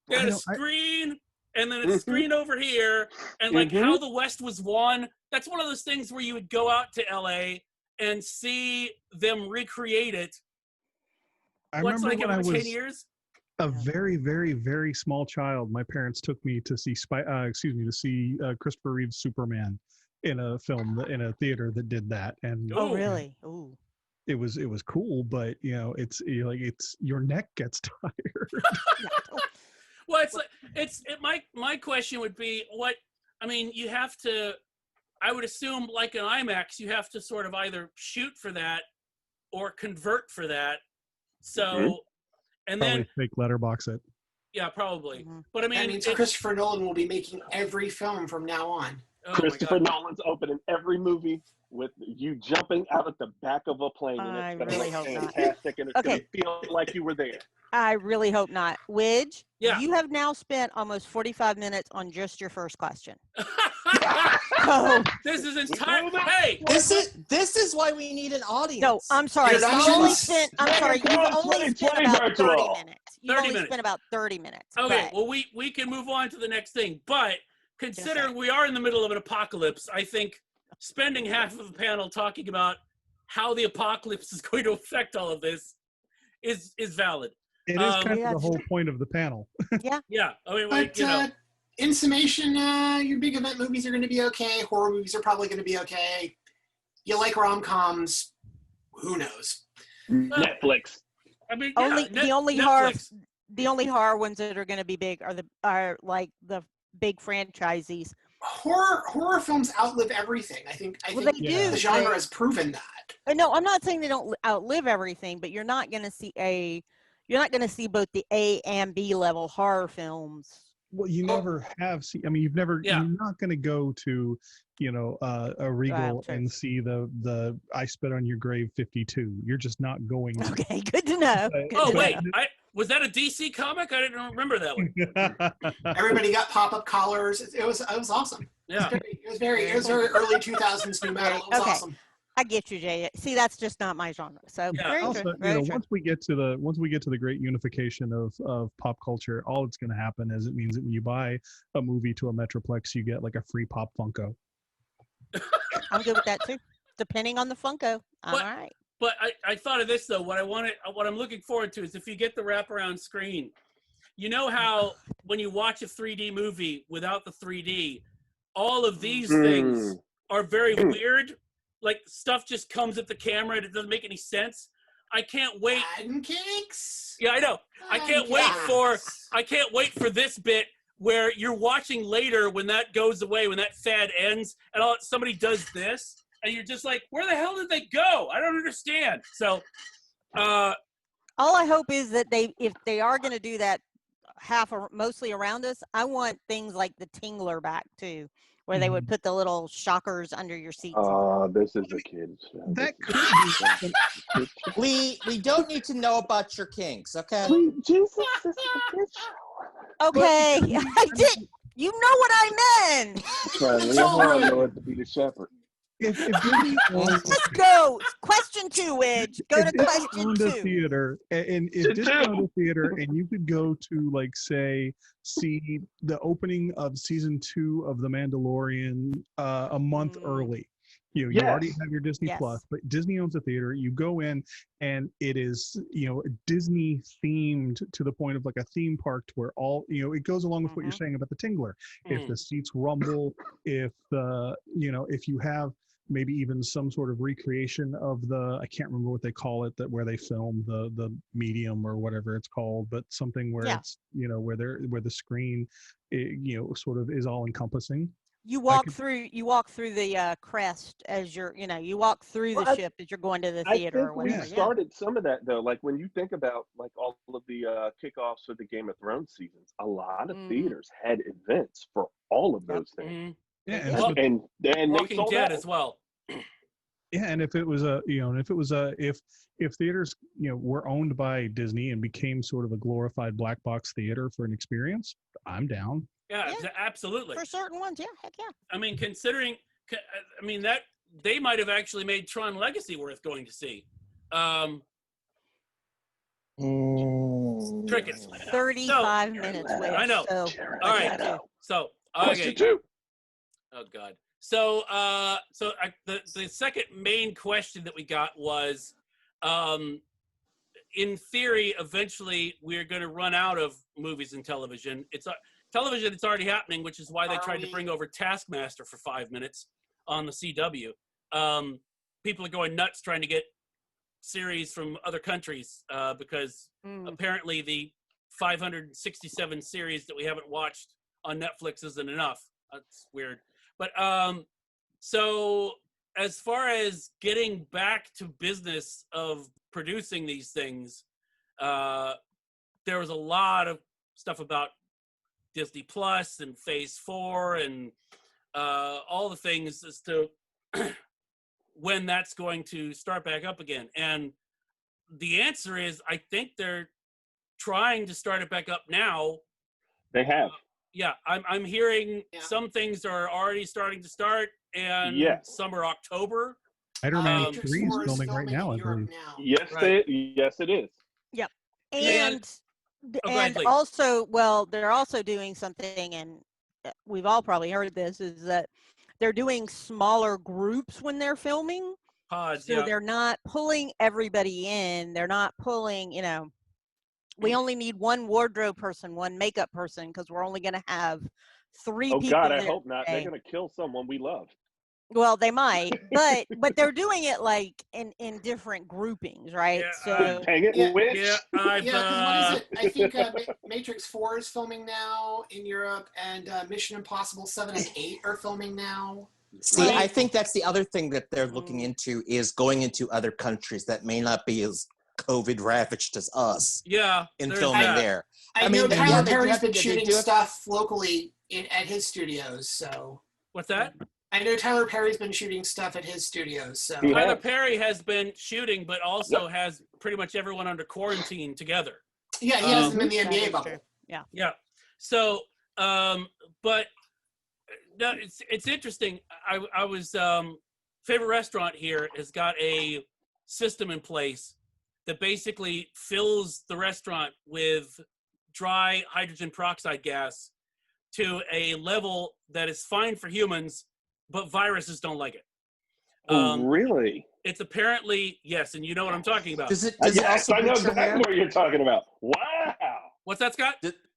Speaker 2: They had a screen, and then a screen over here, and like How the West Was Won. That's one of those things where you would go out to LA and see them recreate it.
Speaker 5: I
Speaker 2: What's
Speaker 5: remember
Speaker 2: like
Speaker 5: when I
Speaker 2: every 10
Speaker 5: was
Speaker 2: years?
Speaker 5: a very, very, very small child. My parents took me to see Christopher Reeve's Superman in a theater that did that, and
Speaker 1: Oh, really? Ooh.
Speaker 5: it was cool. But it's your neck gets tired.
Speaker 2: Well, my question would be you have to, I would assume like an IMAX, you have to sort of either shoot for that or convert for that. So, and
Speaker 5: Probably
Speaker 2: then
Speaker 5: fake letterbox it.
Speaker 2: yeah, probably. But I mean,
Speaker 7: That means Christopher Nolan will be making every film from now on.
Speaker 2: Oh my
Speaker 4: Christopher
Speaker 2: God.
Speaker 4: Nolan's opening every movie with you jumping out at the back of a plane, and
Speaker 1: I
Speaker 4: it's going
Speaker 1: really
Speaker 4: to
Speaker 1: hope
Speaker 4: look
Speaker 1: not.
Speaker 4: fantastic, and it's going
Speaker 1: Okay.
Speaker 4: to feel like you were there.
Speaker 1: I really hope not. Widge,
Speaker 2: Yeah.
Speaker 1: you have now spent almost 45 minutes on just your first question. So,
Speaker 2: This is entire.
Speaker 4: moving
Speaker 2: Hey,
Speaker 3: This is why we need an audience.
Speaker 1: no, I'm sorry.
Speaker 7: You're
Speaker 1: You've
Speaker 7: not
Speaker 1: only
Speaker 7: just-
Speaker 1: spent, I'm sorry, you've
Speaker 4: DragonCon
Speaker 1: only spent
Speaker 4: 2020
Speaker 1: about 30
Speaker 4: virtual.
Speaker 1: minutes. You've
Speaker 2: 30
Speaker 1: only
Speaker 2: minutes.
Speaker 1: spent about 30 minutes.
Speaker 2: okay.
Speaker 1: but-
Speaker 2: Well, we can move on to the next thing, but considering
Speaker 1: saying.
Speaker 2: we are in the middle of an apocalypse, I think spending half of the panel talking about how the apocalypse is going to affect all of this is valid.
Speaker 5: It is kind
Speaker 1: Yeah,
Speaker 5: of the whole point of the panel.
Speaker 2: Yeah. I mean,
Speaker 7: But
Speaker 2: you know.
Speaker 7: in summation, your big event movies are going to be okay. Horror movies are probably going to be okay. You like rom-coms? Who knows?
Speaker 4: Netflix.
Speaker 2: I mean,
Speaker 1: the only horror ones that are going to be big are like the big franchisees.
Speaker 7: Horror films outlive everything. I think
Speaker 1: Well, they do.
Speaker 7: the genre has proven that.
Speaker 1: No, I'm not saying they don't outlive everything, but you're not going to see both the A and B level horror films.
Speaker 5: Well, you never have seen. I mean, you're not going to go to, a Regal
Speaker 1: true.
Speaker 5: and see the I Spit on Your Grave 52. You're just not going to.
Speaker 1: Okay, good to know.
Speaker 5: But-
Speaker 1: Good
Speaker 2: Oh
Speaker 1: to
Speaker 2: wait,
Speaker 1: know.
Speaker 2: was that a DC comic? I didn't remember that one.
Speaker 7: Everybody got pop-up collars. It was awesome.
Speaker 2: Yeah.
Speaker 7: It was very early 2000s new metal. It was
Speaker 1: Okay.
Speaker 7: awesome.
Speaker 1: I get you, Jay. See, that's just not my genre. So
Speaker 2: Yeah.
Speaker 1: very
Speaker 5: Also,
Speaker 1: true. Very true.
Speaker 5: once we get to the great unification of pop culture, all that's going to happen is it means that when you buy a movie to a Metroplex, you get like a free Pop Funko.
Speaker 1: I'm good with that too. Depending on the Funko, I'm
Speaker 2: What?
Speaker 1: all right.
Speaker 2: But I thought of this though. What I'm looking forward to is if you get the wraparound screen. You know how when you watch a 3D movie without the 3D, all of these things are very weird. Like stuff just comes at the camera and it doesn't make any sense. I can't wait.
Speaker 7: Pancakes.
Speaker 2: Yeah, I know. I can't wait for this bit where you're watching later when that goes away, when that fad ends, and somebody does this, and you're just like, where the hell did they go? I don't understand. So,
Speaker 1: All I hope is that if they are going to do that mostly around us, I want things like the Tingler back too, where they would put the little shockers under your seats.
Speaker 4: This is a kid's show.
Speaker 5: That could be.
Speaker 3: We don't need to know about your kinks, okay?
Speaker 4: Jesus, this is a kid's show.
Speaker 1: Okay, I did. You know what I meant.
Speaker 4: Trying to leave her Lord to be the shepherd.
Speaker 5: If Disney
Speaker 1: Let's go. Question 2, Widge. Go to
Speaker 5: if Disney
Speaker 1: question
Speaker 5: owned a
Speaker 1: 2.
Speaker 5: theater, and if Disney owned a theater, and you could go to, like, say, see the opening of season 2 of The Mandalorian a month early. You already have your Disney Plus, but Disney owns a theater. You go in, and it is Disney themed to the point of like a theme park, to where all it goes along with what you're saying about the Tingler. If the seats rumble, if if you have maybe even some sort of recreation of I can't remember what they call it, where they film the medium or whatever it's called, but something where it's where the screen sort of is all encompassing.
Speaker 1: You walk through the crest as you walk through the ship as you're going to the theater or whatever.
Speaker 4: We started some of that though. Like when you think about like all of the kickoffs for the Game of Thrones seasons, a lot of theaters had events for all of those things.
Speaker 5: Yeah,
Speaker 4: and
Speaker 2: Walking Dead as well.
Speaker 5: Yeah, and if theaters were owned by Disney and became sort of a glorified black box theater for an experience, I'm down.
Speaker 2: Yeah, absolutely.
Speaker 1: For certain ones, heck yeah.
Speaker 2: I mean, that they might have actually made Tron Legacy worth going to see. Crickets.
Speaker 1: 35 minutes.
Speaker 2: I know.
Speaker 1: So,
Speaker 2: all right. So,
Speaker 4: Question 2.
Speaker 2: Oh God. So, the second main question that we got was, in theory, eventually we're going to run out of movies and television. It's already happening, which is why they tried to bring over Taskmaster for 5 minutes on the CW. People are going nuts trying to get series from other countries because apparently the 567 series that we haven't watched on Netflix isn't enough. That's weird. But so as far as getting back to business of producing these things, there was a lot of stuff about Disney Plus and Phase 4 and all the things as to when that's going to start back up again. And the answer is, I think they're trying to start it back up now.
Speaker 4: They have.
Speaker 2: Yeah, I'm hearing some things are already starting to start, and some are October.
Speaker 5: Spider-Man 3
Speaker 7: Matrix
Speaker 5: is
Speaker 7: 4
Speaker 5: filming right now, I
Speaker 7: Europe
Speaker 5: believe.
Speaker 7: now.
Speaker 4: Yes,
Speaker 2: Right.
Speaker 4: yes, it is.
Speaker 1: Yep.
Speaker 2: And- go ahead,
Speaker 1: And
Speaker 2: Leigh.
Speaker 1: also, well, they're also doing something, and we've all probably heard this, is that they're doing smaller groups when they're filming.
Speaker 2: Pods,
Speaker 1: So they're not pulling everybody in. They're not pulling, we only need one wardrobe person, one makeup person, because we're only going to have 3
Speaker 4: Oh
Speaker 1: people
Speaker 4: God, I
Speaker 1: there
Speaker 4: hope not. They're
Speaker 1: today.
Speaker 4: gonna kill someone we love.
Speaker 1: Well, they might, but they're doing it like in different groupings, right?
Speaker 2: Yeah,
Speaker 1: So
Speaker 4: Dang it,
Speaker 7: Yeah.
Speaker 4: witch!
Speaker 2: Yeah, I've,
Speaker 7: Yeah, because what is it? I think Matrix 4 is filming now in Europe, and Mission Impossible 7 and 8 are filming now.
Speaker 3: See,
Speaker 1: Right.
Speaker 3: I think that's the other thing that they're looking into is going into other countries that may not be as COVID ravaged as us
Speaker 2: yeah,
Speaker 3: in
Speaker 2: there's
Speaker 3: filming
Speaker 2: that.
Speaker 3: there.
Speaker 7: I
Speaker 3: I
Speaker 7: know
Speaker 3: mean, they-
Speaker 7: Tyler
Speaker 3: yeah, they do
Speaker 7: Perry's
Speaker 3: have-
Speaker 7: been
Speaker 3: they
Speaker 7: shooting
Speaker 3: do have-
Speaker 7: stuff locally at his studios, so
Speaker 2: What's that?
Speaker 7: I know Tyler Perry's been shooting stuff at his studios, so
Speaker 4: He
Speaker 2: Tyler
Speaker 4: has.
Speaker 2: Perry has been shooting, but also has pretty much everyone under quarantine together.
Speaker 7: yeah, he has them in the
Speaker 1: That
Speaker 7: NBA
Speaker 1: is
Speaker 7: bubble.
Speaker 1: true.
Speaker 2: Yeah. So, but no, it's interesting. I was favorite restaurant here has got a system in place that basically fills the restaurant with dry hydrogen peroxide gas to a level that is fine for humans, but viruses don't like it.
Speaker 4: Oh, really?
Speaker 2: It's apparently, yes, and you know what I'm talking about.
Speaker 3: Does it
Speaker 4: Yes,
Speaker 3: also
Speaker 4: I know
Speaker 3: bleach your hair?
Speaker 4: exactly what you're talking about. Wow.
Speaker 2: What's that, Scott?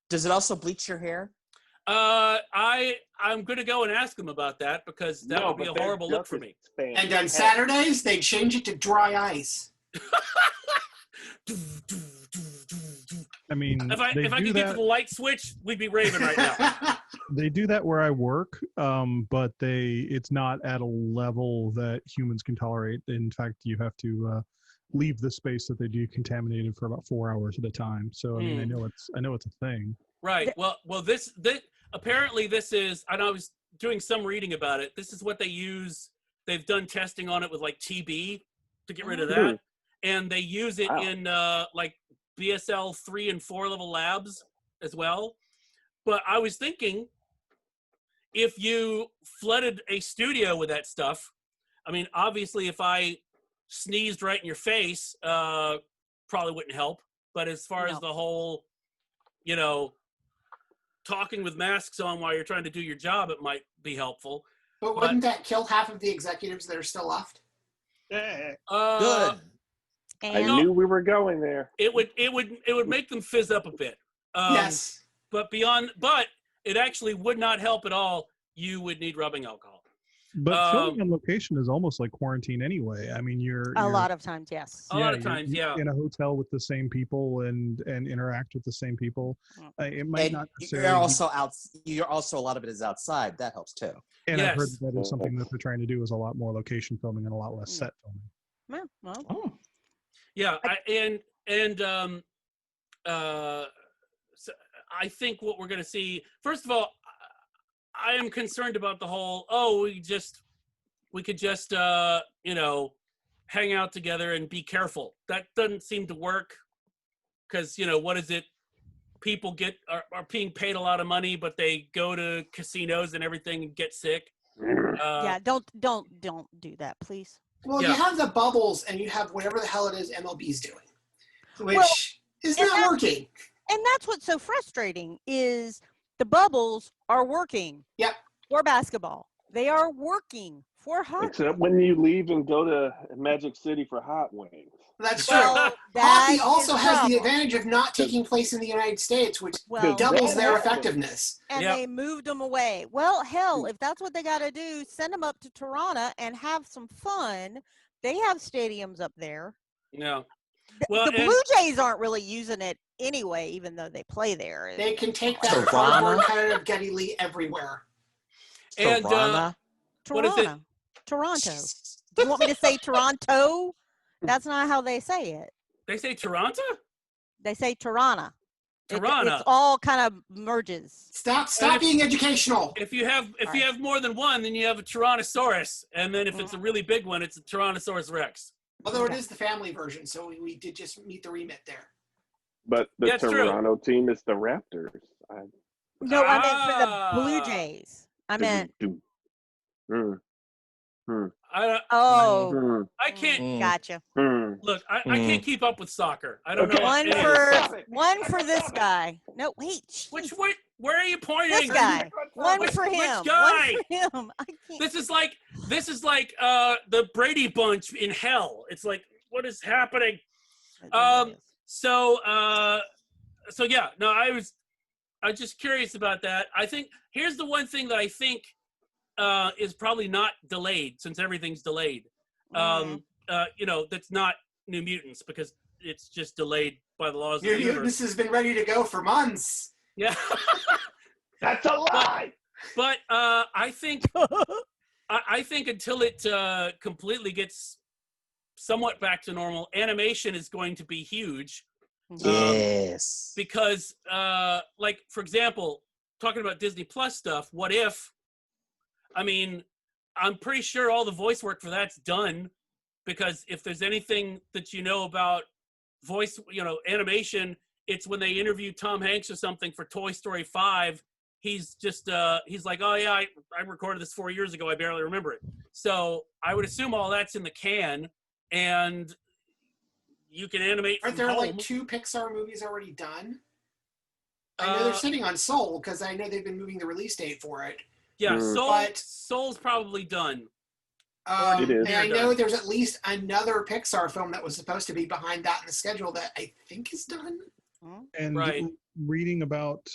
Speaker 3: Does it also bleach your hair?
Speaker 2: I'm gonna go and ask them about that because that would be a
Speaker 4: but their
Speaker 2: horrible look
Speaker 4: duck
Speaker 2: for
Speaker 4: is
Speaker 2: me.
Speaker 7: And on
Speaker 4: fantastic.
Speaker 7: Saturdays, they change it to dry ice.
Speaker 5: I mean,
Speaker 2: If I
Speaker 5: they
Speaker 2: could
Speaker 5: do
Speaker 2: get to
Speaker 5: that.
Speaker 2: the light switch, we'd be raving right now.
Speaker 5: They do that where I work, but it's not at a level that humans can tolerate. In fact, you have to leave the space that they decontaminated for about 4 hours at a time. So I mean, I know it's a thing.
Speaker 2: Right. Well, this apparently this is. I know I was doing some reading about it. This is what they use. They've done testing on it with like TB to get rid of that, and they use it in like BSL 3 and 4 level labs as well. But I was thinking, if you flooded a studio with that stuff, I mean, obviously, if I sneezed right in your face, probably wouldn't help. But as far as the whole, talking with masks on while you're trying to do your job, it might be helpul.
Speaker 7: But wouldn't that kill half of the executives that are still left?
Speaker 3: Good.
Speaker 4: I
Speaker 1: And
Speaker 4: knew we were going there.
Speaker 2: It would make them fizz up a bit.
Speaker 7: Yes.
Speaker 2: But it actually would not help at all. You would need rubbing alcohol.
Speaker 5: But filming on location is almost like quarantine anyway. I mean, you're
Speaker 1: a lot of times, yes.
Speaker 2: A lot of
Speaker 5: you're
Speaker 2: times, yeah.
Speaker 5: in a hotel with the same people and interact with the same people. It might
Speaker 3: And
Speaker 5: not
Speaker 3: you're
Speaker 5: necessarily.
Speaker 3: also out. You're also a lot of it is outside. That helps too.
Speaker 5: And I've heard
Speaker 2: Yes.
Speaker 5: that is something that they're trying to do is a lot more location filming and a lot less set filming.
Speaker 1: Well,
Speaker 3: Oh.
Speaker 2: Yeah, so I think what we're going to see. First of all, I am concerned about the whole. We could just hang out together and be careful. That doesn't seem to work because what is it? People are being paid a lot of money, but they go to casinos and everything and get sick.
Speaker 1: yeah, don't do that, please.
Speaker 7: Well,
Speaker 2: Yeah.
Speaker 7: you have the bubbles, and you have whatever the hell it is MLB's doing, which
Speaker 1: Well,
Speaker 7: is
Speaker 1: and
Speaker 7: not working.
Speaker 1: And that's what's so frustrating is the bubbles are working.
Speaker 7: Yep.
Speaker 1: For basketball. They are working for hockey.
Speaker 4: Except when you leave and go to Magic City for hot wings.
Speaker 7: That's true.
Speaker 1: Well,
Speaker 7: Hockey
Speaker 1: that
Speaker 7: also
Speaker 1: is
Speaker 7: has the
Speaker 1: problem.
Speaker 7: advantage of not taking place in the United States, which
Speaker 1: Well,
Speaker 7: doubles their
Speaker 4: that happens.
Speaker 7: effectiveness.
Speaker 1: and
Speaker 2: Yep.
Speaker 1: they moved them away. Well, hell, if that's what they got to do, send them up to Toronto and have some fun. They have stadiums up there.
Speaker 2: No.
Speaker 1: The,
Speaker 2: Well,
Speaker 1: the
Speaker 2: and-
Speaker 1: Blue Jays aren't really using it anyway, even though they play there.
Speaker 7: They can take that
Speaker 3: Toronto?
Speaker 7: cardboard cutout of Geddy Lee everywhere.
Speaker 2: And,
Speaker 3: Toronto.
Speaker 2: what is it?
Speaker 1: Toronto. Toronto. Do you want me to say Toronto? That's not how they say it.
Speaker 2: They say Toronto?
Speaker 1: They say Toronto.
Speaker 2: Tirana.
Speaker 1: It's all kind of merges.
Speaker 7: Stop being educational.
Speaker 2: If you have more than one, then you have a Tyrannosaurus, and then if it's a really big one, it's a Tyrannosaurus Rex.
Speaker 7: Although it is the family version, so we did just meet the remit there.
Speaker 4: But the
Speaker 2: That's true.
Speaker 4: Toronto team is the Raptors.
Speaker 1: No, I meant for the Blue Jays. I meant. Oh,
Speaker 2: I can't.
Speaker 1: gotcha.
Speaker 2: Look, I can't keep up with soccer. I don't know.
Speaker 1: One for this guy. No, wait.
Speaker 2: Which way? Where are you pointing?
Speaker 1: This guy. One for him.
Speaker 2: Which guy?
Speaker 1: One for him. I can't.
Speaker 2: This is like the Brady Bunch in hell. It's like, what is happening? So yeah. No, I was just curious about that. I think here's the one thing that I think is probably not delayed, since everything's delayed. That's not New Mutants, because it's just delayed by the laws of the universe.
Speaker 7: New Mutants has been ready to go for months.
Speaker 2: Yeah.
Speaker 4: That's a lie.
Speaker 2: But I think until it completely gets somewhat back to normal, animation is going to be huge.
Speaker 3: Yes.
Speaker 2: Because, like, for example, talking about Disney Plus stuff, What If? I mean, I'm pretty sure all the voice work for that's done, because if there's anything that you know about voice, animation, it's when they interview Tom Hanks or something for Toy Story 5. He's just, he's like, oh yeah, I recorded this 4 years ago. I barely remember it. So I would assume all that's in the can, and you can animate from
Speaker 7: Aren't there
Speaker 2: home.
Speaker 7: like 2 Pixar movies already done? I know they're sitting on Soul, because I know they've been moving the release date for it.
Speaker 2: Yeah, Soul's probably done.
Speaker 4: It is.
Speaker 7: And I know there's at least another Pixar film that was supposed to be behind that in the schedule that I think is done.
Speaker 5: And reading about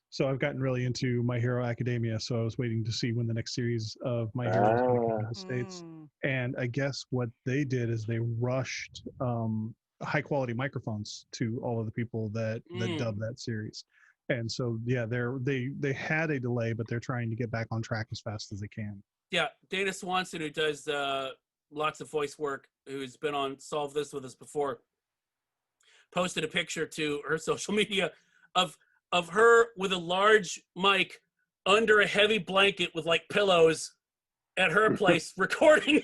Speaker 5: so I've gotten really into My Hero Academia, so I was waiting to see when the next series of My Hero is going to come to the States. And I guess what they did is they rushed high quality microphones to all of the people that dubbed that series. And so, yeah, they had a delay, but they're trying to get back on track as fast as they can.
Speaker 2: Yeah, Dana Swanson, who does lots of voice work, who's been on Solve This with us before, posted a picture to her social media of her with a large mic under a heavy blanket with like pillows at her place recording.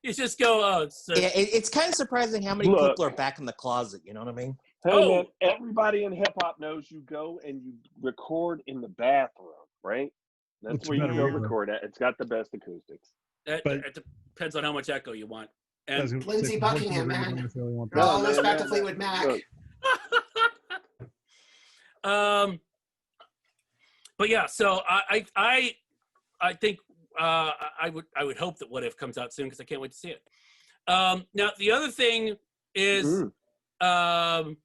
Speaker 2: You just go,
Speaker 3: it's kind of surprising how many people are back in the closet. You know what I mean?
Speaker 4: Hey, man, everybody in hip hop knows you go and you record in the bathroom, right? That's where you go record at. It's got the best acoustics.
Speaker 2: It depends on how much echo you want. And
Speaker 7: Lindsey Buckingham, man. Almost back to Fleetwood Mac.
Speaker 2: But yeah, so I think I would hope that What If comes out soon, because I can't wait to see it. Now the other thing is, and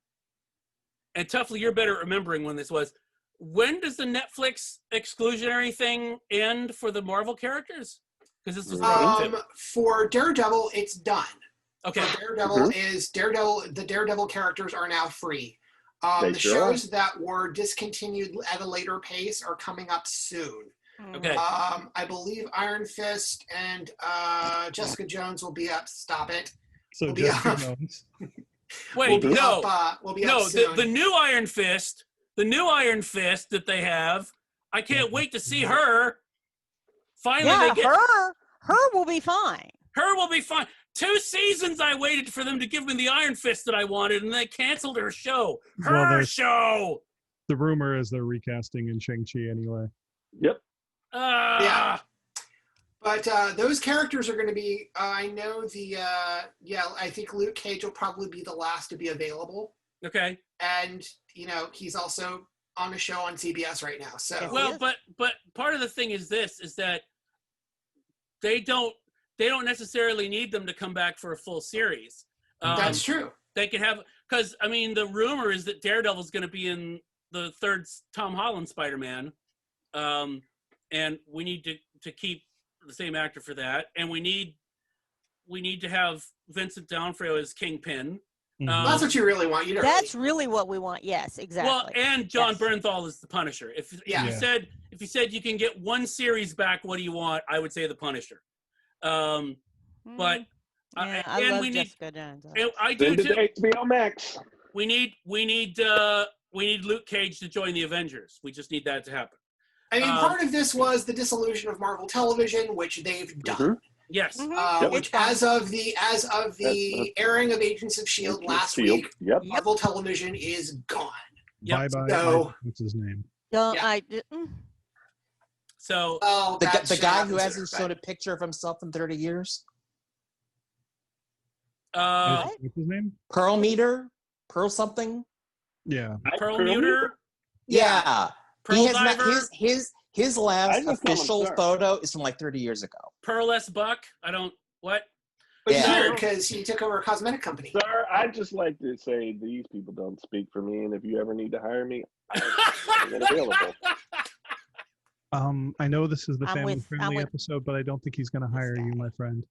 Speaker 2: Tuffley, you're better at remembering when this was. When does the Netflix exclusionary thing end for the Marvel characters? Because this was
Speaker 7: for Daredevil, it's done.
Speaker 2: Okay.
Speaker 7: For Daredevil, the Daredevil characters are now free. The shows that were discontinued at a later pace are coming up soon.
Speaker 2: Okay.
Speaker 7: I believe Iron Fist and Jessica Jones will be up. Stop it.
Speaker 5: So Jessica Jones.
Speaker 2: Wait,
Speaker 7: we'll be up soon.
Speaker 2: The new Iron Fist that they have. I can't wait to see her. Finally,
Speaker 1: her will be fine.
Speaker 2: Her will be fine. 2 seasons I waited for them to give me the Iron Fist that I wanted, and they canceled her show. Show.
Speaker 5: The rumor is they're recasting in Shang-Chi anyway.
Speaker 4: Yep.
Speaker 7: Yeah. But those characters are going to be, I know I think Luke Cage will probably be the last to be available.
Speaker 2: Okay.
Speaker 7: And, he's also on a show on CBS right now. So
Speaker 2: but part of the thing is that they don't necessarily need them to come back for a full series.
Speaker 7: That's true.
Speaker 2: They can have, because I mean the rumor is that Daredevil's going to be in the 3rd Tom Holland Spider-Man, and we need to keep the same actor for that, and we need to have Vincent D'Onofrio as Kingpin.
Speaker 7: That's what you really want.
Speaker 1: That's really what we want. Yes, exactly.
Speaker 2: Well, and John Bernthal is the Punisher. If you said you can get 1 series back, what do you want? I would say the Punisher. But
Speaker 1: I love Jessica Jones.
Speaker 2: I do too.
Speaker 4: HBO Max.
Speaker 2: we need Luke Cage to join the Avengers. We just need that to happen.
Speaker 7: I mean, part of this was the dissolution of Marvel Television, which they've done.
Speaker 2: Yes.
Speaker 7: Which, as of the airing of Agents of Shield last week, Marvel Television is gone.
Speaker 5: Bye bye.
Speaker 7: So,
Speaker 5: what's his name?
Speaker 1: I didn't.
Speaker 2: So
Speaker 3: the guy who hasn't shown a picture of himself in 30 years.
Speaker 5: What's his name?
Speaker 3: Pearl Meter? Pearl something?
Speaker 5: Yeah.
Speaker 2: Pearl Muter?
Speaker 3: Yeah.
Speaker 2: Pearl
Speaker 3: He has not,
Speaker 2: Diver?
Speaker 3: his last official photo is from like 30 years ago.
Speaker 2: Pearl S. Buck? I don't, what?
Speaker 7: But
Speaker 3: Yeah.
Speaker 7: weird because he took over a cosmetic company.
Speaker 4: Sir, I'd just like to say these people don't speak for me, and if you ever need to hire me, I'm available.
Speaker 5: I know this is the family-friendly episode, but I don't think he's going to hire you, my friend.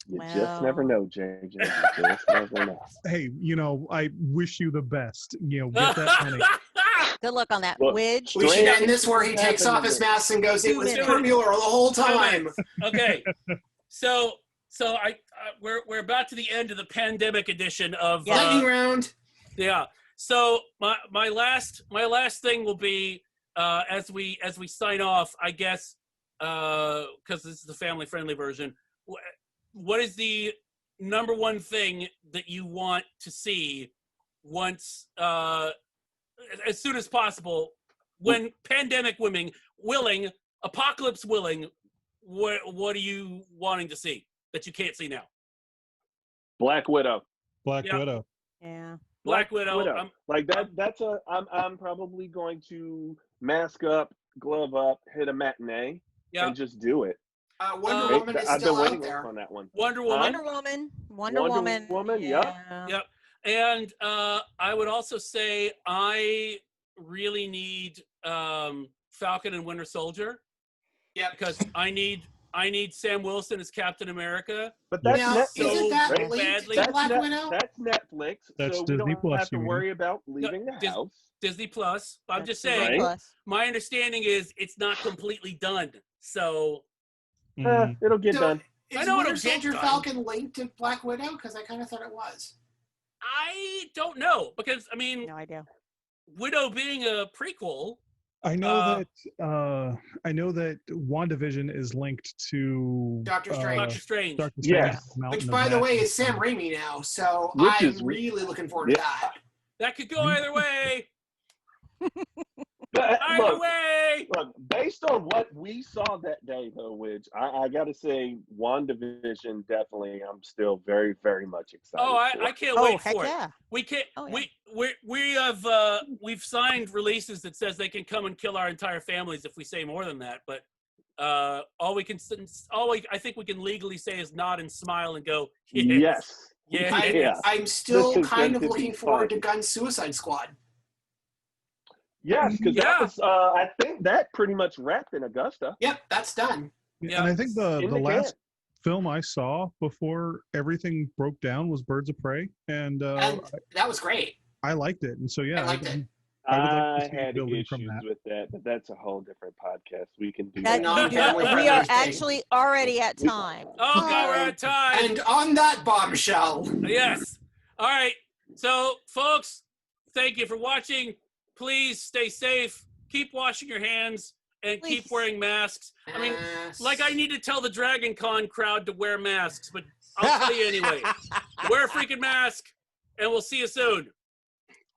Speaker 4: You just never know, JJ. You just never know.
Speaker 5: Hey, I wish you the best. Get that money.
Speaker 1: Good luck on that.
Speaker 4: Look,
Speaker 1: Widge.
Speaker 7: We should end this where he takes off his mask and goes, "It was Pearl Mueller the whole time."
Speaker 2: Okay. So we're about to the end of the pandemic edition of
Speaker 7: lightning round.
Speaker 2: Yeah. So my last thing will be as we sign off, I guess, because this is the family friendly version. What is the number one thing that you want to see once, as soon as possible, when pandemic willing, apocalypse willing? What are you wanting to see that you can't see now?
Speaker 4: Black Widow.
Speaker 5: Black Widow.
Speaker 1: Yeah.
Speaker 2: Black Widow.
Speaker 4: Like that. I'm probably going to mask up, glove up, hit a matinee, and just do it.
Speaker 7: Wonder Woman is still out there.
Speaker 4: On that one.
Speaker 2: Wonder Woman.
Speaker 1: Wonder Woman.
Speaker 2: Yep. And I would also say I really need Falcon and Winter Soldier. Yeah, because I need Sam Wilson as Captain America.
Speaker 4: But that's
Speaker 7: isn't that
Speaker 2: badly.
Speaker 7: Black Widow?
Speaker 4: That's Netflix.
Speaker 5: That's
Speaker 4: so
Speaker 5: Disney
Speaker 4: we don't
Speaker 5: Plus,
Speaker 4: have to worry about leaving the house.
Speaker 2: Disney Plus. I'm
Speaker 1: That's
Speaker 2: just saying.
Speaker 4: Right.
Speaker 2: My understanding is it's not completely done. So
Speaker 4: It'll get done.
Speaker 7: Is
Speaker 2: I know
Speaker 7: Winter
Speaker 2: it'll get
Speaker 7: Soldier
Speaker 2: done.
Speaker 7: Falcon linked to Black Widow? Because I kind of thought it was.
Speaker 2: I don't know because
Speaker 1: No idea.
Speaker 2: Widow being a prequel.
Speaker 5: I know that WandaVision is linked to
Speaker 7: Doctor Strange.
Speaker 2: Doctor Strange.
Speaker 5: Doctor Strange.
Speaker 4: Yes.
Speaker 7: Which, by the way, is Sam Raimi now. So
Speaker 4: Which
Speaker 7: I'm
Speaker 4: is-
Speaker 7: really looking forward to that.
Speaker 2: That could go either way.
Speaker 4: But,
Speaker 2: Either way.
Speaker 4: Look, based on what we saw that day, though, which I got to say, WandaVision definitely, I'm still very, very much excited.
Speaker 2: Oh, I can't wait
Speaker 1: heck
Speaker 2: for it.
Speaker 1: yeah.
Speaker 2: We can't.
Speaker 1: Oh, yeah.
Speaker 2: We've signed releases that says they can come and kill our entire families if we say more than that. But I think we can legally say is nod and smile and go.
Speaker 4: Yes.
Speaker 2: Yeah.
Speaker 7: I'm still
Speaker 4: This is
Speaker 7: kind
Speaker 4: going
Speaker 7: of
Speaker 4: to be
Speaker 7: looking forward to
Speaker 4: fun.
Speaker 7: Gunn Suicide Squad.
Speaker 4: Yes, because
Speaker 2: Yeah.
Speaker 4: that was, I think that pretty much wrapped in Augusta.
Speaker 7: Yep, that's done.
Speaker 2: Yeah.
Speaker 5: And I think the
Speaker 4: In the
Speaker 5: last film I saw before everything broke down was Birds of Prey, and
Speaker 7: And that was great.
Speaker 5: I liked it. And so yeah,
Speaker 7: I liked it.
Speaker 5: I would like
Speaker 4: I
Speaker 5: to see
Speaker 4: had
Speaker 5: building
Speaker 4: issues
Speaker 5: from that.
Speaker 4: with that, but that's a whole different podcast. We can do
Speaker 1: That,
Speaker 4: that.
Speaker 7: Non-family
Speaker 1: we
Speaker 7: friendly
Speaker 1: are
Speaker 7: thing.
Speaker 1: actually already at time.
Speaker 2: Oh God, we're out of time.
Speaker 7: And on that bombshell,
Speaker 2: Yes. All right. So, folks, thank you for watching. Please stay safe. Keep washing your hands and keep
Speaker 1: Please.
Speaker 2: wearing masks. I mean, like I need to tell the DragonCon crowd to wear masks, but I'll tell you anyway. Wear a freaking mask, and we'll see you soon.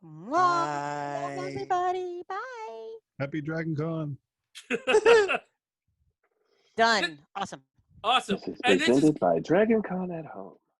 Speaker 1: Bye, everybody. Bye.
Speaker 5: Happy DragonCon.
Speaker 1: Done. Awesome.
Speaker 2: Awesome.
Speaker 4: This is
Speaker 2: And this is
Speaker 4: presented by DragonCon at Home.